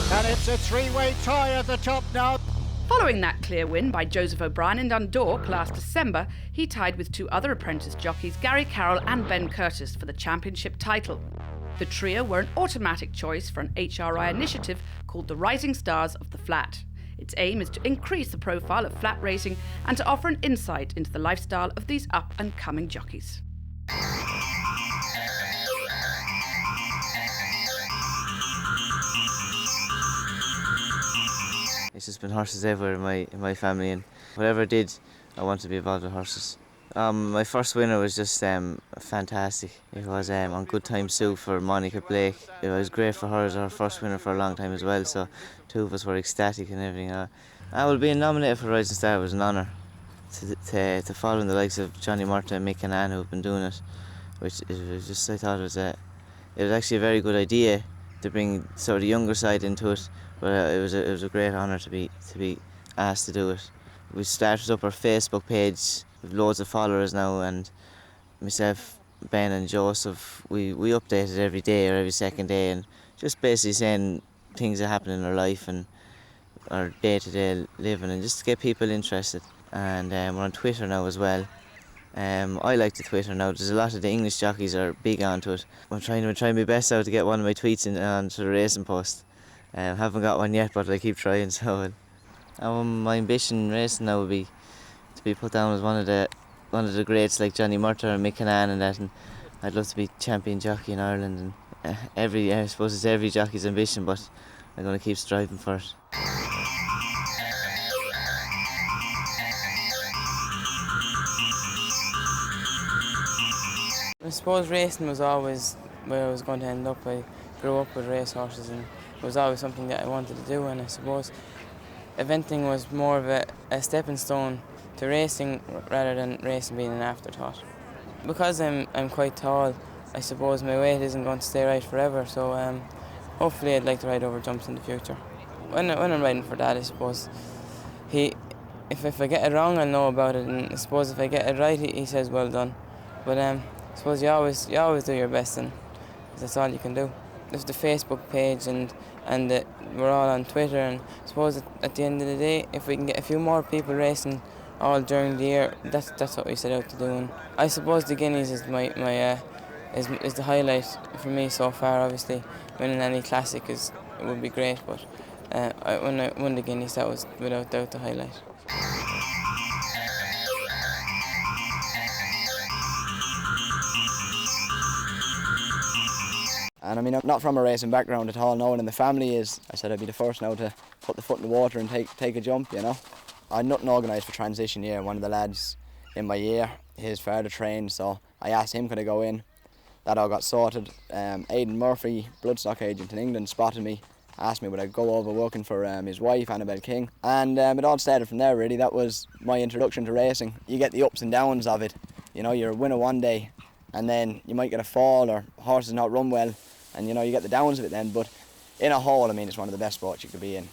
And it's a three-way tie at the top now. Following that clear win by Joseph O'Brien in Dundalk last December, he tied with two other apprentice jockeys, Gary Carroll and Ben Curtis, for the championship title. The trio were an automatic choice for an HRI initiative called the Rising Stars of the Flat. Its aim is to increase the profile of flat racing and to offer an insight into the lifestyle of these up-and-coming jockeys. It's just been horses everywhere in my family, and whatever I did, I wanted to be involved with horses. My first winner was just fantastic. It was on Good Time Sue for Monica Blake. It was great for her as her first winner for a long time as well, so two of us were ecstatic and everything. Being nominated for Rising Star was an honour to follow in the likes of Johnny Murta and Mick and Ann, who have been doing it, which it was just, I thought it was actually a very good idea to bring sort of the younger side into it, but it was a great honour to be asked to do it. We started up our Facebook page with loads of followers now, and myself, Ben and Joseph, we update it every day or every second day, and just basically saying things that happen in our life and our day-to-day living, and just to get people interested. And we're on Twitter now as well. I like the Twitter now. There's a lot of the English jockeys are big onto it. I'm trying my best out to get one of my tweets onto the racing post. Haven't got one yet, but I keep trying. So my ambition in racing now would be to be put down as one of the greats like Johnny Murta and Mick and Ann and that. And I'd love to be champion jockey in Ireland. And I suppose it's every jockey's ambition, but I'm going to keep striving for it. I suppose racing was always where I was going to end up. I grew up with racehorses, and it was always something that I wanted to do, and I suppose eventing was more of a stepping stone to racing rather than racing being an afterthought. Because I'm quite tall, I suppose my weight isn't going to stay right forever, so hopefully I'd like to ride over jumps in the future. When I'm riding for Dad, I suppose if I get it wrong, I'll know about it, and I suppose if I get it right, he says well done. But I suppose you always do your best, and that's all you can do. There's the Facebook page, and we're all on Twitter, and I suppose at the end of the day, if we can get a few more people racing all during the year, that's what we set out to do. And I suppose the Guineas is is the highlight for me so far. Obviously, winning any classic would be great, but when I won the Guineas, that was without doubt the highlight. And I mean, I'm not from a racing background at all. No one in the family is. I said I'd be the first now to put the foot in the water and take a jump, you know. I had nothing organised for transition year. One of the lads in my year, his father trained, so I asked him could I go in. That all got sorted. Aidan Murphy, Bluesilk agent in England, spotted me, asked me would I go over working for his wife, Annabelle King. And it all started from there, really. That was my introduction to racing. You get the ups and downs of it. You know, you're a winner one day, and then you might get a fall or horses not run well, and you know, you get the downs of it then. But in a whole, I mean, it's one of the best sports you could be in.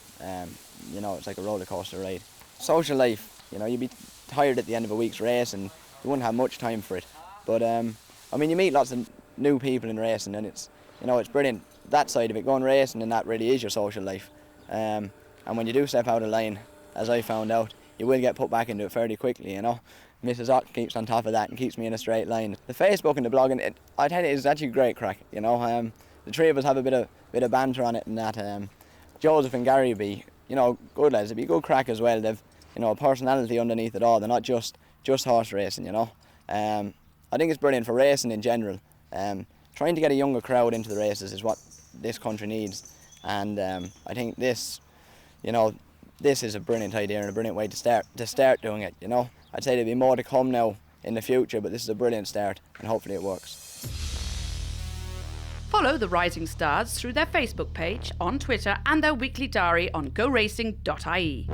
You know, it's like a roller coaster ride. Social life, you know, you'd be tired at the end of a week's race and you wouldn't have much time for it. But I mean, you meet lots of new people in racing, and it's, you know, it's brilliant. That side of it, going racing, and that really is your social life. And when you do step out of line, as I found out, you will get put back into it fairly quickly, you know. Mrs. Ott keeps on top of that and keeps me in a straight line. The Facebook and the blogging, I tell you, it's actually great crack, you know. The three of us have a bit of banter on it, and that Joseph and Gary be, you know, good lads. It'd be good crack as well. They've, you know, a personality underneath it all. They're not just horse racing, you know. I think it's brilliant for racing in general. Trying to get a younger crowd into the races is what this country needs, and I think this, you know, this is a brilliant idea and a brilliant way to start doing it, you know. I'd say there'll be more to come now in the future, but this is a brilliant start, and hopefully it works. Follow the Rising Stars through their Facebook page, on Twitter, and their weekly diary on goracing.ie.